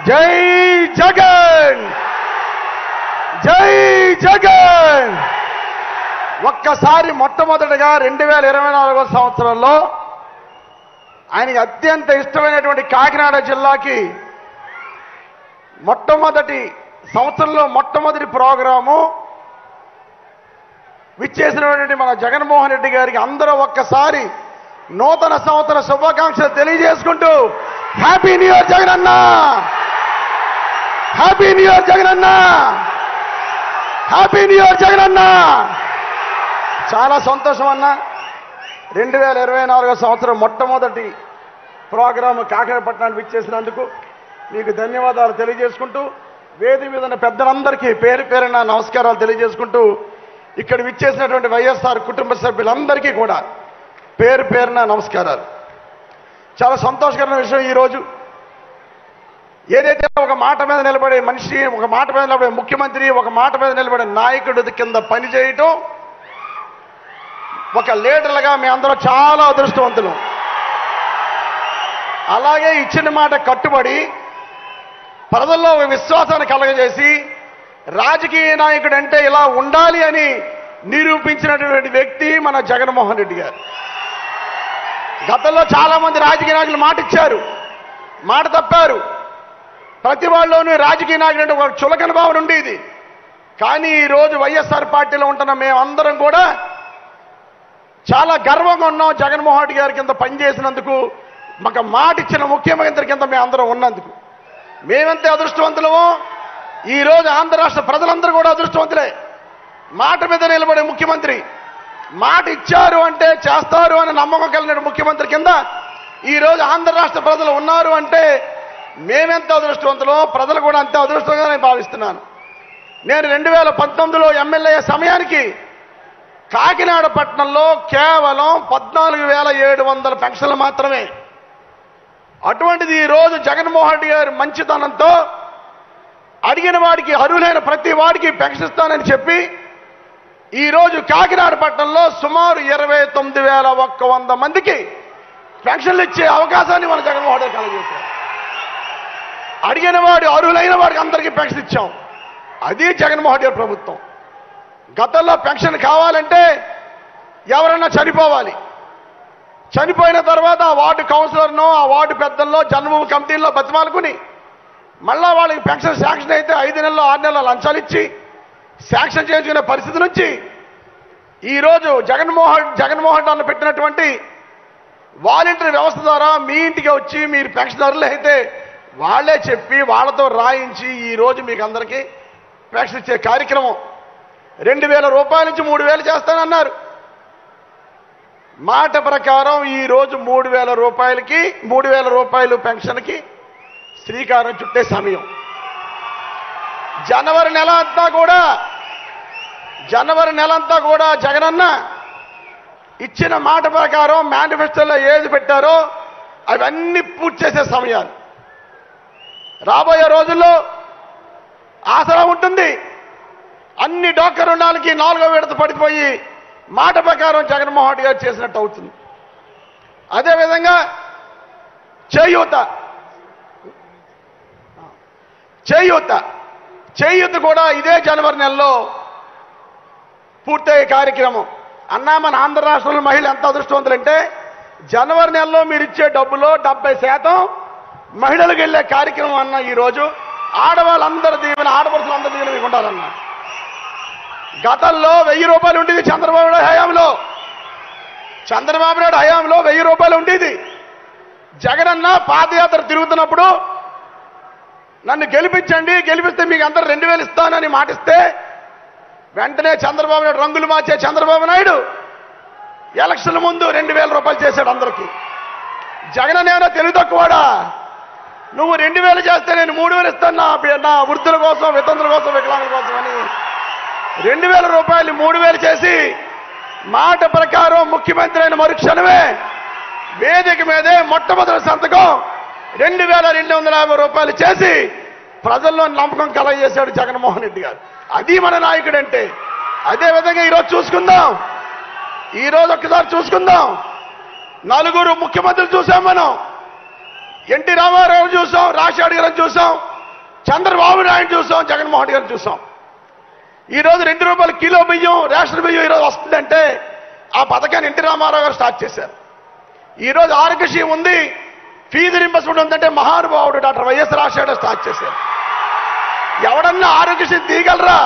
జై జగన్, జై జగన్. ఒక్కసారి మొట్టమొదటిగా 2024 సంవత్సరంలో ఆయనకి అత్యంత ఇష్టమైనటువంటి కాకినాడ జిల్లాకి మొట్టమొదటి సంవత్సరంలో మొట్టమొదటి ప్రోగ్రాము విచ్చేసినటువంటి మన జగన్మోహన్ రెడ్డి గారికి అందరూ ఒక్కసారి నూతన సంవత్సర శుభాకాంక్షలు తెలియజేసుకుంటూ happy new year Jagananna, happy new year Jagananna, happy new year Jagananna. చాలా సంతోషం అన్న. 2024 సంవత్సరం మొట్టమొదటి ప్రోగ్రాము కాకినాడ పట్టణానికి విచ్చేసినందుకు మీకు ధన్యవాదాలు తెలియజేసుకుంటూ, వేదిక మీద ఉన్న పెద్దలందరికీ పేరు పేరున నమస్కారాలు తెలియజేసుకుంటూ, ఇక్కడ విచ్చేసినటువంటి వైఎస్ఆర్ కుటుంబ సభ్యులందరికీ కూడా పేరు పేరున నమస్కారాలు. చాలా సంతోషకరమైన విషయం ఈరోజు ఏదైతే ఒక మాట మీద నిలబడే మనిషి, ఒక మాట మీద నిలబడే ముఖ్యమంత్రి, ఒక మాట మీద నిలబడే నాయకుడి కింద పనిచేయటం, ఒక లీడర్లుగా మీ అందరూ చాలా అదృష్టవంతులు. అలాగే ఇచ్చిన మాట కట్టుబడి ప్రజల్లో ఒక విశ్వాసాన్ని కలగజేసి రాజకీయ నాయకుడు అంటే ఇలా ఉండాలి అని నిరూపించినటువంటి వ్యక్తి మన జగన్మోహన్ రెడ్డి గారు. గతంలో చాలా మంది రాజకీయ నాయకులు మాట ఇచ్చారు, మాట తప్పారు. ప్రతి వాళ్ళలోనూ రాజకీయ నాయకుడు అంటే ఒక చులకన భావన ఉండేది. కానీ ఈరోజు వైఎస్ఆర్ పార్టీలో ఉంటున్న మేమందరం కూడా చాలా గర్వంగా ఉన్నాం. జగన్మోహన్ రెడ్డి గారి కింద పనిచేసినందుకు, మాకు మాట ఇచ్చిన ముఖ్యమంత్రి కింద మేము అందరం ఉన్నందుకు మేమంతే అదృష్టవంతులము. ఈరోజు ఆంధ్ర రాష్ట్ర ప్రజలందరూ కూడా అదృష్టవంతులే. మాట మీద నిలబడే ముఖ్యమంత్రి, మాట ఇచ్చారు అంటే చేస్తారు అని నమ్మకం కలిగిన ముఖ్యమంత్రి కింద ఈరోజు ఆంధ్ర రాష్ట్ర ప్రజలు ఉన్నారు అంటే మేమెంత అదృష్టవంతులో, ప్రజలు కూడా అంతే అదృష్టంగా నేను భావిస్తున్నాను. నేను 2019లో ఎమ్మెల్యే సమయానికి కాకినాడ పట్టణంలో కేవలం 14,700 పెన్షన్లు మాత్రమే. అటువంటిది ఈరోజు జగన్మోహన్ రెడ్డి గారి మంచితనంతో అడిగిన వాడికి, అర్హులైన ప్రతి వాడికి పెన్షన్ ఇస్తానని చెప్పి ఈరోజు కాకినాడ పట్టణంలో సుమారు 29,100 మందికి పెన్షన్లు ఇచ్చే అవకాశాన్ని మన జగన్మోహన్ రెడ్డి కలగజేశారు. అడిగిన వాడు, అర్హులైన వాడికి అందరికీ పెన్షన్ ఇచ్చాం. అది జగన్మోహన్ రెడ్డి ప్రభుత్వం. గతంలో పెన్షన్ కావాలంటే ఎవరన్నా చనిపోవాలి, చనిపోయిన తర్వాత ఆ వార్డు కౌన్సిలర్నో, ఆ వార్డు పెద్దల్లో, జన్మభూమి కమిటీల్లో బతిమాలుకుని మళ్ళా వాళ్ళకి పెన్షన్ శాంక్షన్ అయితే 5 నెలలు 6 నెలలు లంచాలు ఇచ్చి శాంక్షన్ చేసుకునే పరిస్థితి నుంచి ఈరోజు జగన్మోహన్ అన్న పెట్టినటువంటి వాలంటీర్ వ్యవస్థ ద్వారా మీ ఇంటికి వచ్చి మీరు పెన్షనర్లు అయితే వాళ్ళే చెప్పి వాళ్ళతో రాయించి ఈరోజు మీకు అందరికీ పెన్షన్ ఇచ్చే కార్యక్రమం. 2,000 రూపాయల నుంచి 3,000 చేస్తానన్నారు. మాట ప్రకారం ఈరోజు 3,000 రూపాయలకి, 3,000 రూపాయలు పెన్షన్కి శ్రీకారం చుట్టే సమయం. జనవరి నెల అంతా కూడా జగనన్న ఇచ్చిన మాట ప్రకారం మేనిఫెస్టోలో ఏది పెట్టారో అవన్నీ పూర్తి చేసే సమయాలు. రాబోయే రోజుల్లో ఆసరా ఉంటుంది. అన్ని డాక్టర్ రుణాలకి 4వ విడత పడిపోయి మాట ప్రకారం జగన్మోహన్ రెడ్డి గారు చేసినట్టు అవుతుంది. అదేవిధంగా చేయూత కూడా ఇదే జనవరి నెలలో పూర్తయ్యే కార్యక్రమం. అన్నా, మన ఆంధ్ర రాష్ట్రంలో మహిళలు ఎంత అదృష్టవంతులంటే జనవరి నెలలో మీరు ఇచ్చే డబ్బులో 70% మహిళలకు వెళ్ళే కార్యక్రమం అన్న. ఈరోజు ఆడవాళ్ళందరి దీవెన, ఆడపడుచులందరి దీవెన మీకు ఉండాలన్నా. గతంలో 1000 రూపాయలు ఉండేది చంద్రబాబు నాయుడు హయాంలో 1000 రూపాయలు ఉండేది. జగనన్న పాదయాత్ర తిరుగుతున్నప్పుడు నన్ను గెలిపించండి, గెలిపిస్తే మీకు అందరూ 2,000 ఇస్తానని మాటిస్తే వెంటనే చంద్రబాబు నాయుడు రంగులు మార్చే చంద్రబాబు నాయుడు ఎలక్షన్ల ముందు 2,000 రూపాయలు చేశాడు అందరికీ. జగన్ ఏమైనా తెలివి తక్కువడా? నువ్వు 2,000 చేస్తే నేను 3,000 ఇస్తాను నా వృద్ధుల కోసం, వితంతుల కోసం, వికలాంగుల కోసం అని 2,000 రూపాయలు 3,000 చేసి మాట ప్రకారం ముఖ్యమంత్రి అయిన మరుక్షణమే వేదిక మీదే మొట్టమొదటి సంతకం 2,250 రూపాయలు చేసి ప్రజల్లో నమ్మకం కలగజేశాడు జగన్మోహన్ రెడ్డి గారు. అది మన నాయకుడు అంటే. అదేవిధంగా ఈరోజు చూసుకుందాం, ఈరోజు ఒక్కసారి చూసుకుందాం. 4 ముఖ్యమంత్రులు చూసాం మనం. ఎన్టీ రామారావు చూసాం, రాజశేఖర్ గారిని చూసాం, చంద్రబాబు నాయుడు చూసాం, జగన్మోహన్ రెడ్డి గారిని చూసాం. ఈరోజు 2 రూపాయల కిలో బియ్యం, రేషన్ బియ్యం ఈరోజు వస్తుందంటే ఆ పథకాన్ని ఎన్టీ రామారావు గారు స్టార్ట్ చేశారు. ఈరోజు ఆరోగ్యశ్రీ ఉంది, ఫీజు రింబర్స్మెంట్ ఉందంటే మహానుభావుడు డాక్టర్ వైఎస్ రాజశేఖర్ స్టార్ట్ చేశారు. ఎవరన్నా ఆరోగ్యశ్రీ తీయగలరా?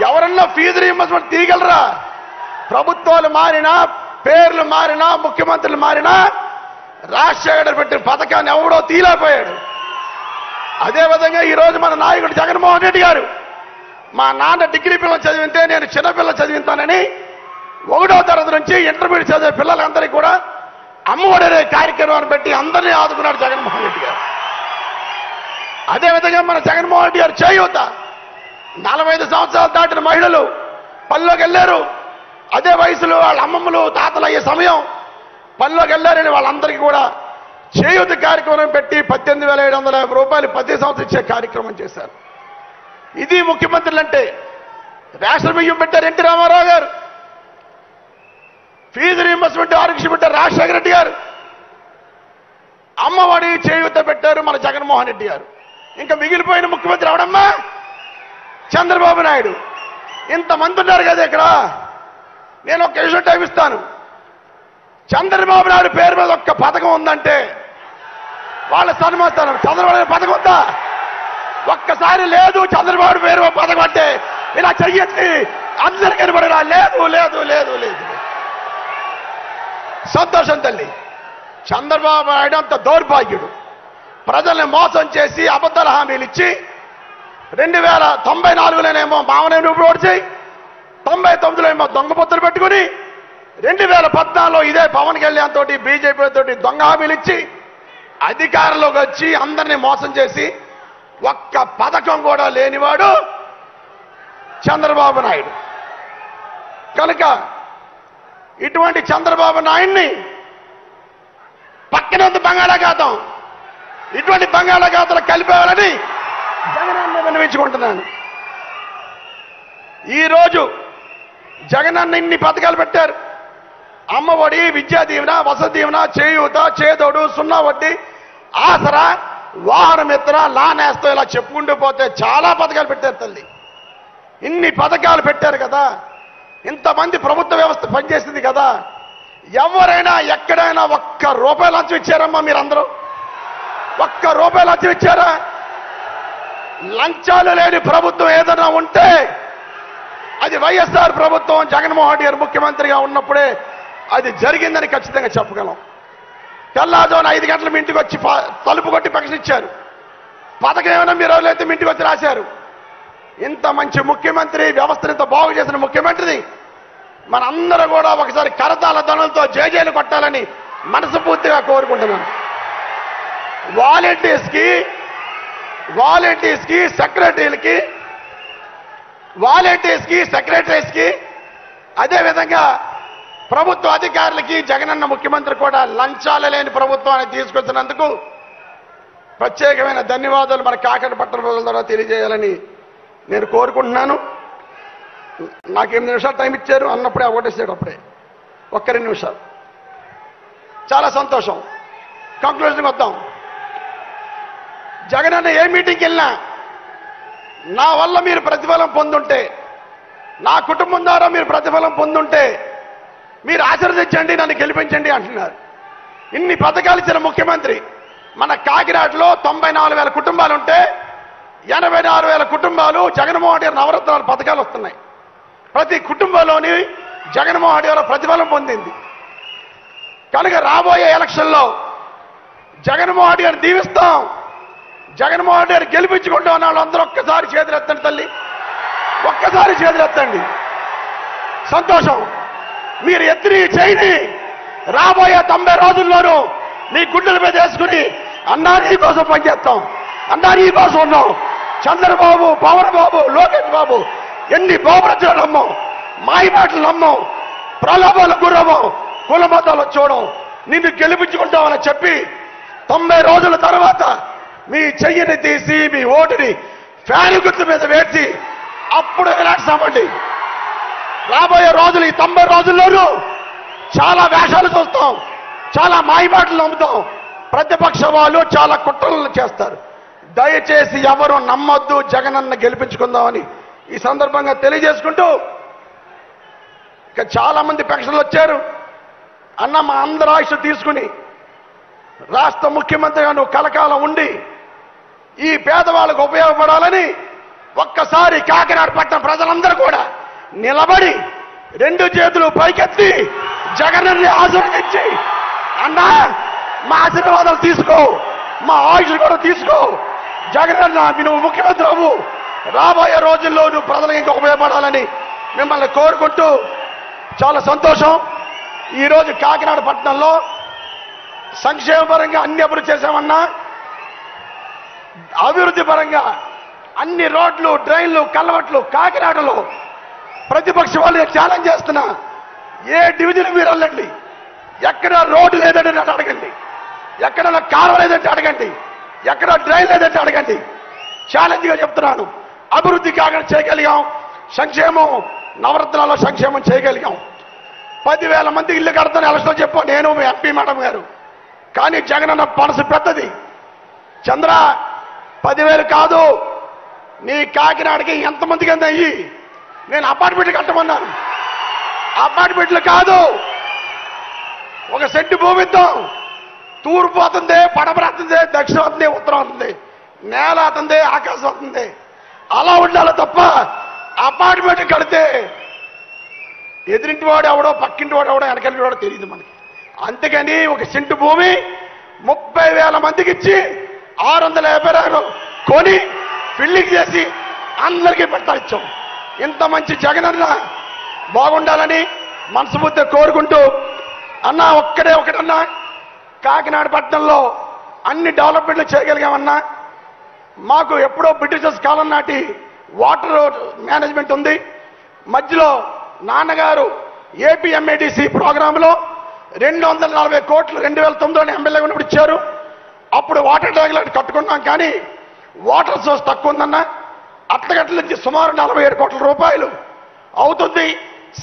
ఎవరన్నా ఫీజు రింబర్స్మెంట్ తీయగలరా? ప్రభుత్వాలు మారినా, పేర్లు మారినా, ముఖ్యమంత్రులు మారినా రాజశేఖర్ పెట్టిన పథకాన్ని ఎవడో తీయలేకపోయాడు. అదేవిధంగా ఈరోజు మన నాయకుడు జగన్మోహన్ రెడ్డి గారు, మా నాన్న డిగ్రీ పిల్లలు చదివితే నేను చిన్నపిల్లలు చదివిస్తానని 1వ తరగతి నుంచి ఇంటర్మీడియట్ చదివే పిల్లలందరికీ కూడా అమ్మఒడి అనే కార్యక్రమాన్ని పెట్టి అందరినీ ఆదుకున్నాడు జగన్మోహన్ రెడ్డి గారు. అదేవిధంగా మన జగన్మోహన్ రెడ్డి గారు చేయూత, 45 సంవత్సరాలు దాటిన మహిళలు పనిలోకి వెళ్ళారు. అదే వయసులో వాళ్ళ అమ్మమ్మలు తాతలు అయ్యే సమయం పనిలోకి వెళ్ళారని వాళ్ళందరికీ కూడా చేయూత కార్యక్రమం పెట్టి 18,750 రూపాయలు ప్రతి సంవత్సరం ఇచ్చే కార్యక్రమం చేశారు. ఇది ముఖ్యమంత్రులు అంటే. రేషన్ బియ్యం పెట్టారు ఎన్టీ రామారావు గారు, ఫీజు రీయింబర్స్మెంట్ ఆరోగ్యశ్రీ పెట్టారు రాజశేఖర రెడ్డి గారు, అమ్మఒడి చేయూత పెట్టారు మన జగన్మోహన్ రెడ్డి గారు. ఇంకా మిగిలిపోయిన ముఖ్యమంత్రి ఎవడమ్మా? చంద్రబాబు నాయుడు. ఇంతమంది ఉన్నారు కదా ఇక్కడ. నేను ఒక విషయం టైం ఇస్తాను. చంద్రబాబు నాయుడు పేరు మీద ఒక్క పథకం ఉందంటే వాళ్ళ సన్మానం. చంద్రబాబు నాయుడు పథకం ఉందా? ఒక్కసారి లేదు చంద్రబాబు పేరు పథకం అంటే ఇలా చెయ్యొచ్చి అందరు కనబడరా? లేదు లేదు లేదు లేదు. సంతోషం తల్లి. చంద్రబాబు నాయుడు అంత దౌర్భాగ్యుడు. ప్రజల్ని మోసం చేసి అబద్ధాల హామీలు ఇచ్చి 2094లోనేమో మామనే నువ్వు ఓడిచి 99లో ఏమో దొంగ పొత్తులు పెట్టుకుని 2014లో ఇదే పవన్ కళ్యాణ్ తోటి బీజేపీ తోటి దొంగ హామీలు ఇచ్చి అధికారంలోకి వచ్చి అందరినీ మోసం చేసి ఒక్క పథకం కూడా లేనివాడు చంద్రబాబు నాయుడు. కనుక ఇటువంటి చంద్రబాబు నాయుడిని పక్కన బంగాళాఖాతం, ఇటువంటి బంగాళాఖాతంలో కలిపేవాలని జగనన్న విన్నవించుకుంటున్నాను. ఈరోజు జగనన్న ఇన్ని పథకాలు పెట్టారు. అమ్మఒడి, విద్యా దీవెన, వసతి దీవెన, చేయూత, చేదోడు, 0 వడ్డీ, ఆసరా, వాహన మిత్ర, లానేస్తో ఇలా చెప్పుకుంటూ పోతే చాలా పథకాలు పెట్టారు తల్లి. ఇన్ని పథకాలు పెట్టారు కదా, ఇంతమంది ప్రభుత్వ వ్యవస్థ పనిచేసింది కదా. ఎవరైనా ఎక్కడైనా ₹1 లంచం ఇచ్చారమ్మా? మీరందరూ ₹1 లంచం ఇచ్చారా? లంచాలు లేని ప్రభుత్వం ఏదైనా ఉంటే అది వైఎస్ఆర్ ప్రభుత్వం, జగన్మోహన్ రెడ్డి గారు ముఖ్యమంత్రిగా ఉన్నప్పుడే అది జరిగిందని ఖచ్చితంగా చెప్పగలం. తెల్లారుజామున 5 గంటల మీ ఇంటికి వచ్చి తలుపు కొట్టి పెన్షన్ ఇచ్చారు. పథకం ఏమైనా మీరు ఎవరైతే మీ ఇంటికి వచ్చి రాశారు. ఇంత మంచి ముఖ్యమంత్రి, వ్యవస్థను ఇంత బాగు చేసిన ముఖ్యమంత్రిని మనందరూ కూడా ఒకసారి కరతాల ధ్వనులతో జేజేలు కొట్టాలని మనస్ఫూర్తిగా కోరుకుంటున్నాను. వాలంటీర్స్కి, సెక్రటరీస్కి, అదేవిధంగా ప్రభుత్వ అధికారులకి జగనన్న ముఖ్యమంత్రి కూడా లంచాలు లేని ప్రభుత్వాన్ని తీసుకొచ్చినందుకు ప్రత్యేకమైన ధన్యవాదాలు మన కాకినాడ పట్టణ ప్రజల ద్వారా తెలియజేయాలని నేను కోరుకుంటున్నాను. నాకు 8 నిమిషాలు టైం ఇచ్చారు అన్నప్పుడే ఓటేసాడు. అప్పుడే 2 నిమిషాలు. చాలా సంతోషం. కంక్లూజన్కి వద్దాం. జగనన్న ఏ మీటింగ్కి వెళ్ళినా నా వల్ల మీరు ప్రతిఫలం పొందుంటే, నా కుటుంబం ద్వారా మీరు ప్రతిఫలం పొందుంటే మీరు ఆశీర్వదించండి, నన్ను గెలిపించండి అంటున్నారు. ఇన్ని పథకాలు ఇచ్చిన ముఖ్యమంత్రి. మన కాకినాడలో 94,000 కుటుంబాలు ఉంటే 84,000 కుటుంబాలు జగన్మోహన్ రెడ్డి నవరత్నాల పథకాలు వస్తున్నాయి. ప్రతి కుటుంబంలోని జగన్మోహన్ రెడ్డి గారు ప్రతిఫలం పొందింది. కనుక రాబోయే ఎలక్షన్లో జగన్మోహన్ రెడ్డి గారిని దీవిస్తాం. జగన్మోహన్ రెడ్డి గారు గెలిపించుకుంటూ ఉన్న వాళ్ళందరూ ఒక్కసారి చేతులెత్తండి తల్లి, ఒక్కసారి చేతులెత్తండి. సంతోషం. మీరు ఎత్తిని చేయని రాబోయే 90 రోజుల్లోనూ మీ గుండెల మీద వేసుకుని అన్నా నీ కోసం పనిచేస్తాం, అన్నా నీ కోసం ఉన్నాం. చంద్రబాబు, పవన్ బాబు, లోకేష్ బాబు ఎన్ని బాబురచలు నమ్మం, మాయమాటలు నమ్మం, ప్రలోభాలు గురవం, కుల మతాలు చూడం, నిన్ను గెలిపించుకుంటామని చెప్పి 90 రోజుల తర్వాత మీ చెయ్యిని తీసి మీ ఓటుని ఫ్యాన్ గుర్తు మీద వేసి అప్పుడు ఎలాంటి రాబోయే రోజులు ఈ 90 రోజుల్లోనూ చాలా వేషాలు చూస్తాం, చాలా మాయమాటలు నమ్ముతాం. ప్రతిపక్ష వాళ్ళు చాలా కుట్రలు చేస్తారు. దయచేసి ఎవరు నమ్మొద్దు, జగనన్న గెలిపించుకుందామని ఈ సందర్భంగా తెలియజేసుకుంటూ, ఇక చాలా మంది పెన్షన్లు వచ్చారు. అన్న మా అందరి ఆయుష్ తీసుకుని రాష్ట్ర ముఖ్యమంత్రిగా నువ్వు కలకాలం ఉండి ఈ పేదవాళ్ళకు ఉపయోగపడాలని ఒక్కసారి కాకినాడ పట్టణ ప్రజలందరూ కూడా నిలబడి 2 చేతులు పైకెత్తి జగనన్ని ఆశీర్వదించి, అన్నా మా ఆశీర్వాదాలు తీసుకో, మా ఆయుష్ కూడా తీసుకో, జగనన్న నువ్వు ముఖ్యమంత్రి అవ్వు, రాబోయే రోజుల్లో నువ్వు ప్రజలకు ఇంకా ఉపయోగపడాలని మిమ్మల్ని కోరుకుంటూ చాలా సంతోషం. ఈరోజు కాకినాడ పట్టణంలో సంక్షేమ పరంగా అన్ని అభివృద్ధి చేశామన్నా, అభివృద్ధి పరంగా అన్ని రోడ్లు, డ్రైన్లు, కల్వర్ట్లు కాకినాడలో ప్రతిపక్ష వాళ్ళు ఛాలెంజ్ చేస్తున్నా, ఏ డివిజన్ మీరు వెళ్ళండి, ఎక్కడ రోడ్డు లేదంటే నన్ను అడగండి, ఎక్కడ కాలువ లేదంటే అడగండి, ఎక్కడ డ్రైన్ లేదంటే అడగండి. ఛాలెంజ్గా చెప్తున్నాను, అభివృద్ధి కాకినాడ చేయగలిగాం, సంక్షేమం నవరత్నాల్లో సంక్షేమం చేయగలిగాం. 10,000 మందికి ఇల్లు కడతాను ఎలక్షన్ చెప్పు, నేను మీ ఎంపీ మేడం గారు. కానీ జగనన్న మనసు పెద్దది. చంద్ర 10,000 కాదు, నీ కాకినాడకి ఎంతమందికి అంత అయ్యి నేను అపార్ట్మెంట్లు కట్టమన్నాను. అపార్ట్మెంట్లు కాదు, 1 సెంటు భూమి ఇద్దాం. తూర్పు అవుతుంది, పడమర అవుతుంది, దక్షిణం అవుతుంది, ఉత్తరం అవుతుంది, నేల అవుతుంది, ఆకాశం అవుతుంది. అలా ఉండాలి తప్ప అపార్ట్మెంట్ కడితే ఎదురింటి వాడు ఎవడో, పక్కింటి వాడు ఎవడో, వెనకలింటి వాడో తెలియదు మనకి. అందుకని 1 సెంటు భూమి 30,000 మందికి ఇచ్చి 650 కొని బిల్డింగ్ చేసి అందరికీ పెట్టాలిచ్చాం. ఇంత మంచి జగనన్న బాగుండాలని మనస్ఫూర్తిగా కోరుకుంటూ, అన్నా ఒకటన్నా కాకినాడ పట్టణంలో అన్ని డెవలప్మెంట్లు చేయగలిగామన్నా. మాకు ఎప్పుడో బ్రిటిషర్స్ కాలం నాటి వాటర్ మేనేజ్మెంట్ ఉంది. మధ్యలో నాన్నగారు ఏపీఎంఏడిసి ప్రోగ్రాంలో 240 కోట్లు 2009లో ఎమ్మెల్యేగా ఉన్నప్పుడు ఇచ్చారు. అప్పుడు వాటర్ ట్యాంకులు కట్టుకున్నాం, కానీ వాటర్ సోర్స్ తక్కువ ఉందన్న. అట్లగట్ల నుంచి సుమారు 47 కోట్ల రూపాయలు అవుతుంది.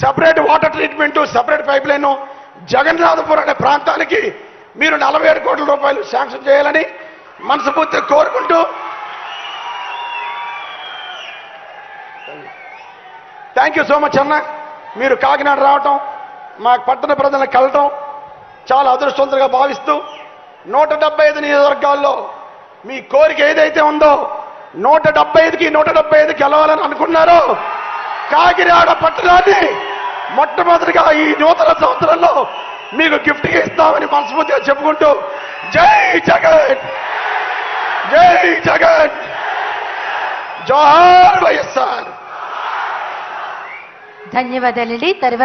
Separate water treatment, separate pipe line Jagannathapuram అనే ప్రాంతానికి మీరు 47 కోట్ల రూపాయలు శాంక్షన్ చేయాలని మనస్ఫూర్తిగా కోరుకుంటూ, థ్యాంక్ యూ సో మచ్ అన్న. మీరు కాకినాడ రావటం, మా పట్టణ ప్రజలను కలటం చాలా అదృష్టవంతంగా భావిస్తూ, 175 నియోజకవర్గాల్లో మీ కోరిక ఏదైతే ఉందో 175కి 175 గెలవాలని అనుకున్నారో, కాకినాడ పట్టణాన్ని మొట్టమొదటిగా ఈ నూతన సంవత్సరంలో మీకు గిఫ్ట్గా ఇస్తామని మనస్ఫూర్తిగా చెప్పుకుంటూ, జై జగన్, జై జగన్, జోహార్ వైఎస్ఆర్. ధన్యవాదాలండి.